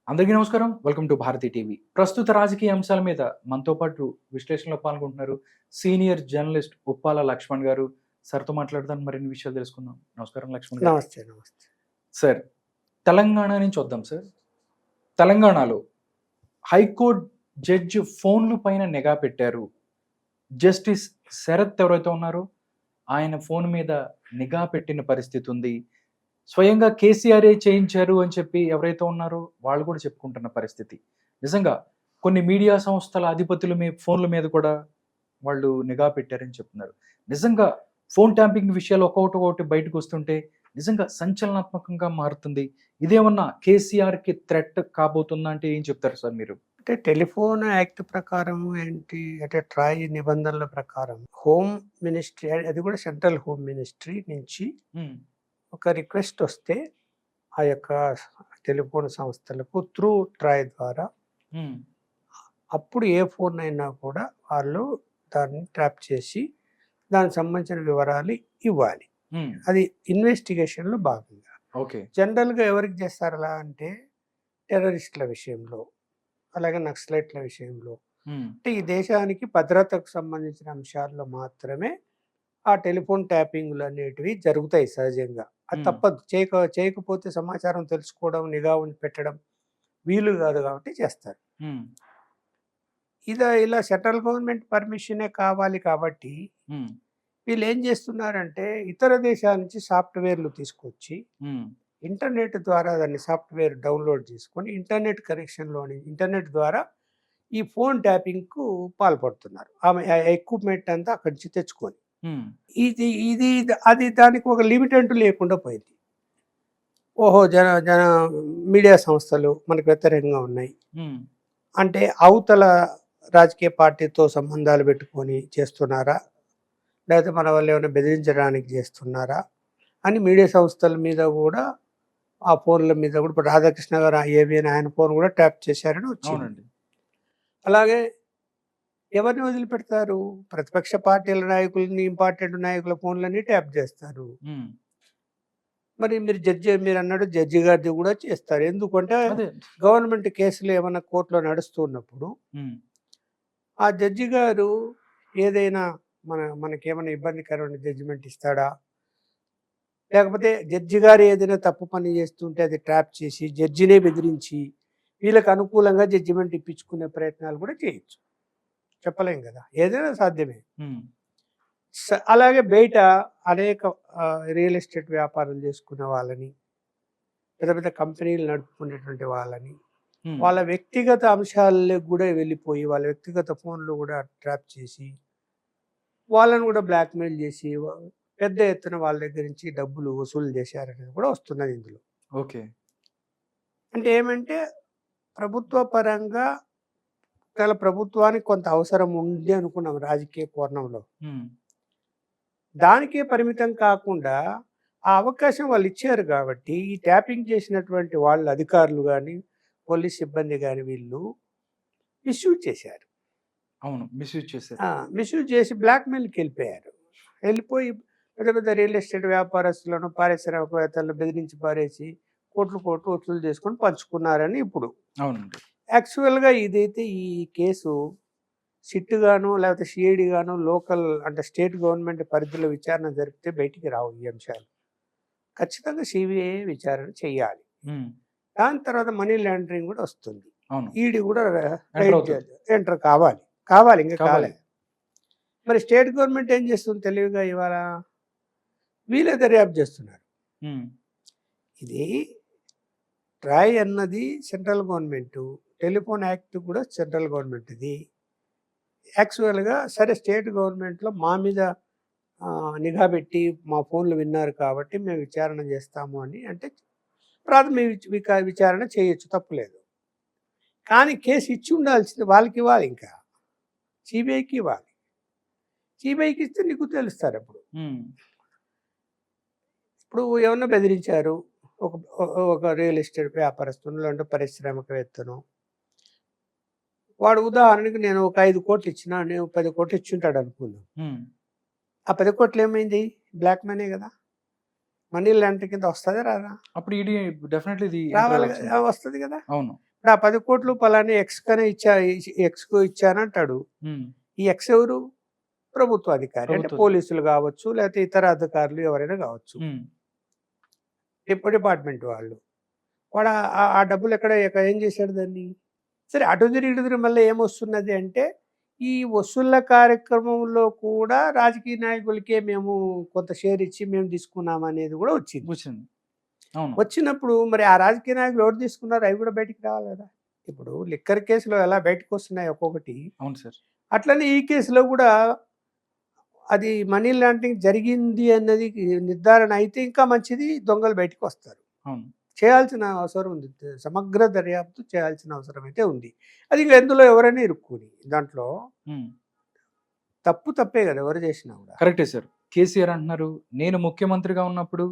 అందరికీ నమస్కారం. Welcome to Bharathi TV. ప్రస్తుత రాజకీయ అంశాల మీద మనతో పాటు విశ్లేషణలో పాల్గొంటున్నారు సీనియర్ జర్నలిస్ట్ ఉప్పాల లక్ష్మణ్ గారు. సార్‌తో మాట్లాడదాం, మరిన్ని విషయాలు తెలుసుకుందాం. నమస్కారం లక్ష్మణ్ గారు. నమస్తే. నమస్తే. సార్, తెలంగాణ నుంచి వద్దాం సార్. తెలంగాణలో హైకోర్టు జడ్జి ఫోన్‌ల పైన నిఘా పెట్టారు. జస్టిస్ శరత్ ఎవరైతే ఉన్నారో ఆయన ఫోన్ మీద నిఘా పెట్టిన పరిస్థితి ఉంది. స్వయంగా కేసీఆరే చేయించారు అని చెప్పి ఎవరైతే ఉన్నారో వాళ్ళు కూడా చెప్పుకుంటున్న పరిస్థితి. నిజంగా కొన్ని మీడియా సంస్థల అధిపతుల ఫోన్ల మీద కూడా వాళ్ళు నిఘా పెట్టారని చెప్తున్నారు. నిజంగా ఫోన్ ట్యాంపింగ్ విషయాలు ఒక్కొక్కటి బయటకు వస్తుంటే నిజంగా సంచలనాత్మకంగా మారుతుంది. ఇదేమన్నా కేసీఆర్‌కి థ్రెట్ కాబోతుందా అంటే ఏం చెప్తారు సార్ మీరు? అంటే టెలిఫోన్ యాక్ట్ ప్రకారం ఏంటి అంటే ట్రాయ్ నిబంధనల ప్రకారం హోమ్ మినిస్ట్రీ, అది కూడా సెంట్రల్ హోమ్ మినిస్ట్రీ నుంచి ఒక రిక్వెస్ట్ వస్తే ఆ యొక్క టెలిఫోన్ సంస్థలకు త్రూ ట్రాయ్ ద్వారా అప్పుడు ఏ ఫోన్ అయినా కూడా వాళ్ళు దాన్ని ట్రాప్ చేసి దానికి సంబంధించిన వివరాలు ఇవ్వాలి. అది ఇన్వెస్టిగేషన్లో భాగంగా. ఓకే. జనరల్గా ఎవరికి చేస్తారు అలా అంటే టెర్రరిస్టుల విషయంలో, అలాగే నక్సలైట్ల విషయంలో, అంటే ఈ దేశానికి భద్రతకు సంబంధించిన అంశాల్లో మాత్రమే ఆ టెలిఫోన్ ట్యాపింగ్లు అనేటివి జరుగుతాయి సహజంగా. అది తప్పదు. చేయకపోతే సమాచారం తెలుసుకోవడం, నిఘా ఉండి పెట్టడం వీలు కాదు కాబట్టి చేస్తారు. ఇలా సెంట్రల్ గవర్నమెంట్ పర్మిషనే కావాలి కాబట్టి వీళ్ళు ఏం చేస్తున్నారంటే ఇతర దేశాల నుంచి సాఫ్ట్వేర్లు తీసుకొచ్చి ఇంటర్నెట్ ద్వారా దాన్ని సాఫ్ట్వేర్ డౌన్లోడ్ చేసుకొని ఇంటర్నెట్ ద్వారా ఈ ఫోన్ ట్యాపింగ్కు పాల్పడుతున్నారు. ఆమె ఎక్విప్మెంట్ అంతా అక్కడి నుంచి తెచ్చుకొని ఇది ఇది అది దానికి ఒక లిమిట్ అంటూ లేకుండా పోయింది. ఓహో, జన మీడియా సంస్థలు మనకు వ్యతిరేకంగా ఉన్నాయి అంటే అవతల రాజకీయ పార్టీతో సంబంధాలు పెట్టుకొని చేస్తున్నారా, లేకపోతే మన వాళ్ళు ఏమైనా బెదిరించడానికి చేస్తున్నారా అని మీడియా సంస్థల మీద కూడా, ఆ ఫోన్ల మీద కూడా, ఇప్పుడు రాధాకృష్ణ గారు ఏబిఎన్ ఆయన ఫోన్ కూడా ట్యాప్ చేశారని వచ్చింది. అలాగే ఎవరిని వదిలిపెడతారు? ప్రతిపక్ష పార్టీల నాయకులని, ఇంపార్టెంట్ నాయకుల ఫోన్లన్నీ ట్యాప్ చేస్తారు. మరి మీరు అన్నాడు జడ్జి గారిది కూడా చేస్తారు. ఎందుకంటే గవర్నమెంట్ కేసులు ఏమైనా కోర్టులో నడుస్తున్నప్పుడు ఆ జడ్జి గారు ఏదైనా మనకేమైనా ఇబ్బందికరమైన జడ్జిమెంట్ ఇస్తాడా, లేకపోతే జడ్జి గారు ఏదైనా తప్పు పని చేస్తుంటే అది ట్రాప్ చేసి జడ్జినే బెదిరించి వీళ్ళకి అనుకూలంగా జడ్జిమెంట్ ఇప్పించుకునే ప్రయత్నాలు కూడా చేయొచ్చు. చెప్పలేం కదా, ఏదైనా సాధ్యమే. అలాగే బయట అనేక రియల్ ఎస్టేట్ వ్యాపారాలు చేసుకునే వాళ్ళని, పెద్ద పెద్ద కంపెనీలు నడుపుకునేటువంటి వాళ్ళని, వాళ్ళ వ్యక్తిగత అంశాలకు కూడా వెళ్ళిపోయి వాళ్ళ వ్యక్తిగత ఫోన్లు కూడా ట్రాప్ చేసి వాళ్ళని కూడా బ్లాక్మెయిల్ చేసి పెద్ద ఎత్తున వాళ్ళ దగ్గర నుంచి డబ్బులు వసూలు చేశారనేది కూడా వస్తున్నది ఇందులో. ఓకే. అంటే ఏమంటే ప్రభుత్వ పరంగా ప్రభుత్వానికి కొంత అవసరం ఉంది అనుకున్నాం రాజకీయ కోణంలో. దానికే పరిమితం కాకుండా ఆ అవకాశం వాళ్ళు ఇచ్చారు కాబట్టి ఈ ట్యాపింగ్ చేసినటువంటి వాళ్ళ అధికారులు కానీ, పోలీస్ సిబ్బంది కానీ వీళ్ళు మిస్యూజ్ చేశారు. అవును, మిస్యూజ్ చేశారు. మిస్యూజ్ చేసి బ్లాక్మెయిల్కి వెళ్ళిపోయి పెద్ద పెద్ద రియల్ ఎస్టేట్ వ్యాపారస్తులను, పారిశ్రామికవేత్తలను బెదిరించి పారేసి కోట్లు వసూలు చేసుకొని పంచుకున్నారని ఇప్పుడు. అవునండి. యాక్చువల్గా ఇదైతే ఈ కేసు సిట్ గాను లేకపోతే సిఐడి గాను లోకల్ అంటే స్టేట్ గవర్నమెంట్ పరిధిలో విచారణ జరిపితే బయటికి రావు ఈ అంశాలు. ఖచ్చితంగా సిబిఐ విచారణ చేయాలి. దాని తర్వాత మనీ లాండరింగ్ కూడా వస్తుంది. ఈడీ కూడా ఎంటర్ కావాలి ఇంకా కాలేదు. మరి స్టేట్ గవర్నమెంట్ ఏం చేస్తుంది తెలివిగా ఇవాళ వీళ్ళే దర్యాప్తు చేస్తున్నారు. ఇది ట్రాయ్ అన్నది సెంట్రల్ గవర్నమెంట్, టెలిఫోన్ యాక్ట్ కూడా సెంట్రల్ గవర్నమెంట్. ఇది యాక్చువల్గా సరే స్టేట్ గవర్నమెంట్లో మా మీద నిఘా పెట్టి మా ఫోన్లు విన్నారు కాబట్టి మేము విచారణ చేస్తాము అని అంటే ప్రాథమిక విచారణ చేయొచ్చు, తప్పులేదు. కానీ కేసు ఇచ్చి ఉండాల్సింది వాళ్ళకి ఇవ్వాలి, ఇంకా సిబిఐకి ఇవ్వాలి. సిబిఐకి ఇస్తే నీకు తెలుస్తారు. ఇప్పుడు ఏమన్నా బెదిరించారు ఒక రియల్ ఎస్టేట్ వ్యాపారస్తును లేదంటే పారిశ్రామికవేత్తను, వాడు ఉదాహరణకి నేను ఒక 5 కోట్లు ఇచ్చినా, నేను 10 కోట్లు ఇచ్చింటాడు అనుకుందాం. ఆ 10 కోట్లు ఏమైంది? బ్లాక్ మనీ కదా, మనీ లాండరింగ్ కింద వస్తుందా రాదా? అప్పుడు ఇది డెఫినెట్లీ రావాలి, వస్తుంది కదా. అవును. ఇప్పుడు ఆ 10 కోట్లు పలానా ఎక్స్ కనే ఎక్స్కు ఇచ్చానంటాడు. ఉమ్, ఈ ఎక్స్ ఎవరు? ప్రభుత్వ అధికారి, అంటే ప్రభుత్వం. పోలీసులు కావచ్చు, లేకపోతే ఇతర అధికారులు ఎవరైనా కావచ్చు, ఉమ్, డిపార్ట్మెంట్ వాళ్ళు. వాడు ఆ డబ్బులు ఏం చేశాడు దాన్ని? సరే, అటు తిరిగి ఇటు తిరిగి మళ్ళీ ఏమొస్తున్నది అంటే, ఈ వసూళ్ల కార్యక్రమంలో కూడా రాజకీయ నాయకులకే మేము కొంత షేర్ ఇచ్చి మేము తీసుకున్నాం అనేది కూడా వచ్చింది. వచ్చింది. అవును. వచ్చినప్పుడు మరి ఆ రాజకీయ నాయకులు ఎవరు తీసుకున్నారు, అవి కూడా బయటికి రావాలి కదా. ఇప్పుడు లిక్కర్ కేసులో ఎలా బయటకు వస్తున్నాయి ఒక్కొక్కటి, అవును సార్. అట్లనే ఈ కేసులో కూడా అది మనీ లాండరింగ్ జరిగింది అన్నది నిర్ధారణ అయితే ఇంకా మంచిది, దొంగలు బయటకు వస్తారు. అవును. చేయాల్సిన అవసరం ఉంది, సమగ్ర దర్యాప్తు చేయాల్సిన అవసరం అయితే ఉంది. అది ఇంకా ఎందులో ఎవరైనా ఇరుక్కుని దాంట్లో ఉమ్, తప్పే కదా ఎవరు చేసినా కూడా. కరెక్టే సార్. కేసీఆర్ అంటున్నారు, నేను ముఖ్యమంత్రిగా ఉన్నప్పుడు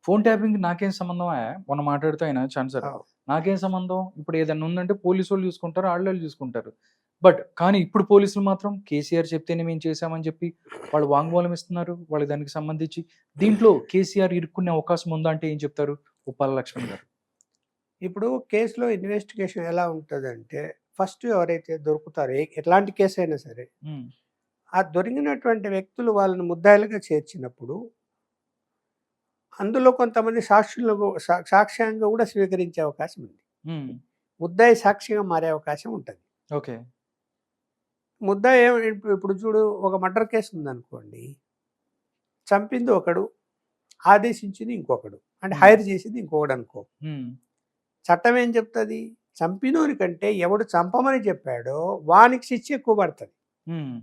ఫోన్ ట్యాపింగ్ నాకేం సంబంధం? మొన్న మాట్లాడుతూ ఆయన ఛాన్సర్, నాకేం సంబంధం? ఇప్పుడు ఏదైనా ఉందంటే పోలీసు వాళ్ళు చూసుకుంటారు, వాళ్ళు చూసుకుంటారు. బట్ కానీ ఇప్పుడు పోలీసులు మాత్రం కేసీఆర్ చెప్తేనే మేము చేశామని చెప్పి వాళ్ళు వాంగ్మూలం ఇస్తున్నారు. వాళ్ళు దానికి సంబంధించి దీంట్లో కేసీఆర్ ఇరుక్కునే అవకాశం ఉందా అంటే ఏం చెప్తారు ఉప్పాల లక్ష్మణ్ గారు? ఇప్పుడు కేసులో ఇన్వెస్టిగేషన్ ఎలా ఉంటుందంటే, ఫస్ట్ ఎవరైతే దొరుకుతారో ఎట్లాంటి కేసు అయినా సరే, ఉమ్, ఆ దొరికినటువంటి వ్యక్తులు వాళ్ళని ముద్దాయిలుగా చేర్చినప్పుడు అందులో కొంతమంది సాక్షులను సాక్ష్యంగా కూడా స్వీకరించే అవకాశం ఉంది. ఉమ్, ముద్దాయి సాక్షిగా మారే అవకాశం ఉంటుంది. ఓకే. ముద్దాయి ఇప్పుడు చూడు, ఒక మర్డర్ కేసు ఉందనుకోండి, చంపింది ఒకడు, ఆదేశించింది ఇంకొకడు, అంటే హైర్ చేసింది ఇంకొకడు అనుకో. ఉమ్, చట్టం ఏం చెప్తుంది? చంపినోని కంటే ఎవడు చంపమని చెప్పాడో వానికి శిక్ష ఎక్కువ పడుతుంది. ఉమ్,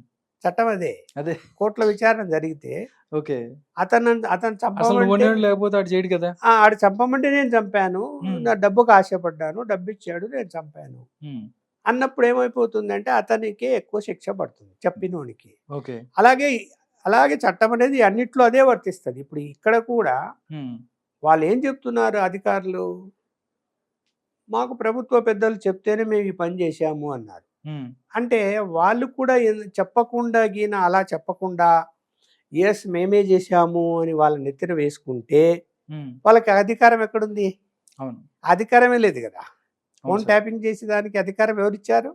చట్టం అదే. అదే. కోర్టుల విచారణ జరిగితే ఓకే. అతను అసలు చంపమంటే లేకపోతే ఆడు చేయడు కదా. ఆడు చంపమంటే నేను చంపాను, నా డబ్బుకు ఆశపడ్డాను, డబ్బు ఇచ్చాడు, నేను చంపాను ఉమ్, అన్నప్పుడు ఏమైపోతుందంటే అతనికి ఎక్కువ శిక్ష పడుతుంది, చెప్పినోనికి. ఓకే. అలాగే చట్టం అనేది అన్నిట్లో అదే వర్తిస్తుంది. ఇప్పుడు ఇక్కడ కూడా ఉమ్, వాళ్ళు ఏం చెప్తున్నారు అధికారులు, మాకు ప్రభుత్వ పెద్దలు చెప్తేనే మేము ఈ పని చేశాము అన్నారు. ఉమ్, అంటే వాళ్ళు కూడా చెప్పకుండా అలా చెప్పకుండా ఎస్ మేమే చేశాము అని వాళ్ళ నెత్తిన వేసుకుంటే ఉమ్, వాళ్ళకి అధికారం ఎక్కడుంది? అవును. అధికారమే లేదు కదా. అవును ఫోన్ సార్. ట్యాపింగ్ చేసే దానికి అధికారం ఎవరిచ్చారు?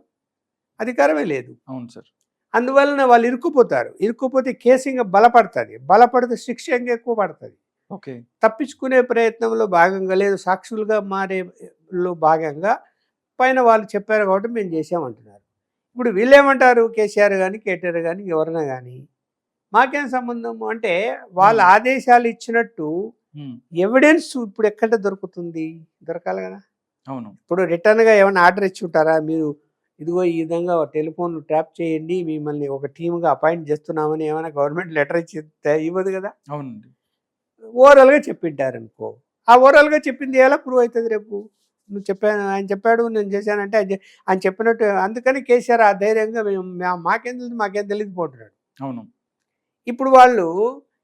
అధికారమే లేదు. అవును సార్. అందువలన వాళ్ళు ఇరుక్కుపోతే కేసు ఇంకా బలపడితే శిక్ష ఇంకా ఎక్కువ పడుతుంది. ఓకే. తప్పించుకునే ప్రయత్నంలో భాగంగా, లేదు సాక్షులుగా మారేలో భాగంగా పైన వాళ్ళు చెప్పారు కాబట్టి మేము చేసామంటున్నారు. ఇప్పుడు వీళ్ళేమంటారు, కేసీఆర్ కానీ కేటీఆర్ కానీ ఎవరైనా కానీ, మాకేం సంబంధము అంటే వాళ్ళ ఆదేశాలు ఇచ్చినట్టు ఉమ్, ఎవిడెన్స్ ఇప్పుడు ఎక్కడ దొరుకుతుంది? దొరకాలి కదా. అవును. ఇప్పుడు రిటర్న్గా ఏమైనా ఆర్డర్ ఇచ్చి ఉంటారా, మీరు ఇదిగో ఈ విధంగా టెలిఫోన్ ట్రాప్ చేయండి, మిమ్మల్ని ఒక టీమ్గా అపాయింట్ చేస్తున్నామని ఏమైనా గవర్నమెంట్ లెటర్ ఇచ్చి ఇవ్వదు కదా. అవునండి. ఓవరాల్గా చెప్పింటారు అనుకో, ఆ ఓవరాల్గా చెప్పింది ఎలా ప్రూవ్ అవుతుంది రేపు? ఆయన చెప్పాడు నేను చేశానంటే ఆయన చెప్పినట్టు. అందుకని కేసీఆర్ ఆ ధైర్యంగా మాకేం తెలియదు పోతున్నాడు. అవును. ఇప్పుడు వాళ్ళు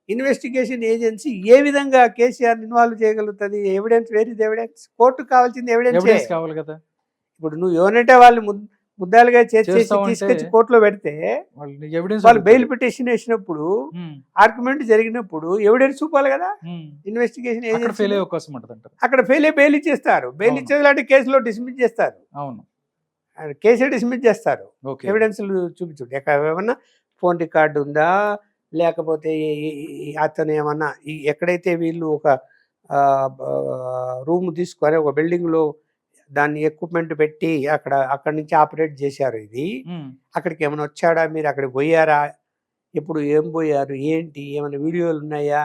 ఇన్వెస్టిగేషన్ ఏజెన్సీ ఏ విధంగా కేసీఆర్ ఇన్వాల్వ్ చేయగలుగుతుంది? ఎవిడెన్స్, ఎవిడెన్స్ కోర్టుకు కావాల్సింది ఎవిడెన్స్ కావాలి కదా. ఇప్పుడు నువ్వు ఎవరంటే వాళ్ళు ముద్దాలుగా చేసి తీసుకొచ్చి కోర్టులో పెడితే వాళ్ళు బెయిల్ పిటిషన్ వేసినప్పుడు ఆర్గ్యుమెంట్ జరిగినప్పుడు ఎవిడెన్స్ చూపాలి కదా. ఇన్వెస్టిగేషన్ ఏజెన్సీ ఫెయిల్ అయ్యే అవకాశం ఉంటుంది. అక్కడ ఫెయిల్ అయ్యి బెయిల్ ఇచ్చేస్తారు. బెయిల్ ఇచ్చేది కేసులో డిస్మిస్ చేస్తారు. అవును. కేసే డిస్మిస్ చేస్తారు. ఎవిడెన్స్లు చూపించుంటే ఏమన్నా ఫోన్ రికార్డు ఉందా, లేకపోతే అతను ఏమన్నా ఎక్కడైతే వీళ్ళు ఒక రూమ్ తీసుకొని ఒక బిల్డింగ్లో దాన్ని ఎక్విప్మెంట్ పెట్టి అక్కడి నుంచి ఆపరేట్ చేశారు, ఇది అక్కడికి ఏమైనా వచ్చాడా, మీరు అక్కడికి పోయారా, ఎప్పుడు ఏం పోయారు, ఏంటి, ఏమైనా వీడియోలు ఉన్నాయా,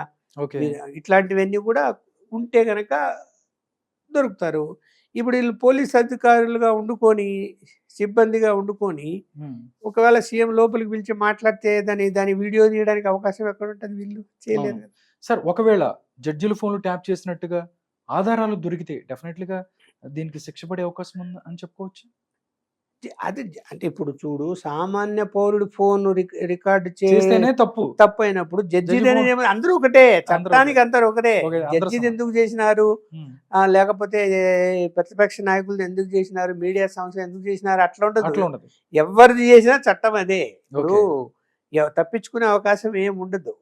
ఇట్లాంటివన్నీ కూడా ఉంటే కనుక దొరుకుతారు. ఇప్పుడు వీళ్ళు పోలీస్ అధికారులుగా ఉండుకొని, సిబ్బందిగా ఉండుకొని, ఒకవేళ సీఎం లోపలికి పిలిచి మాట్లాడితే దాని వీడియో తీయడానికి అవకాశం ఎక్కడ ఉంటుంది? వీళ్ళు చేయలేరు కదా సార్. ఒకవేళ జడ్జిల ఫోన్లు ట్యాప్ చేసినట్టుగా ఆధారాలు దొరికితే డెఫినెట్లీగా దీనికి శిక్ష పడే అవకాశం ఉంది అని చెప్పుకోవచ్చు. అది అంటే ఇప్పుడు చూడు, సామాన్య పౌరుడు ఫోన్ రికార్డు చేస్తేనే తప్పు అయినప్పుడు జడ్జి అందరూ ఒకటే, చట్టానికి అందరూ ఒకటే. జడ్జి ఎందుకు చేసినారు, లేకపోతే ప్రతిపక్ష నాయకులు ఎందుకు చేసినారు, మీడియా సంస్థలు ఎందుకు చేసినారు, అట్లా ఉండదు. ఎవరిది చేసినా చట్టం అదే. ఇప్పుడు తప్పించుకునే అవకాశం ఏమి ఉండదు.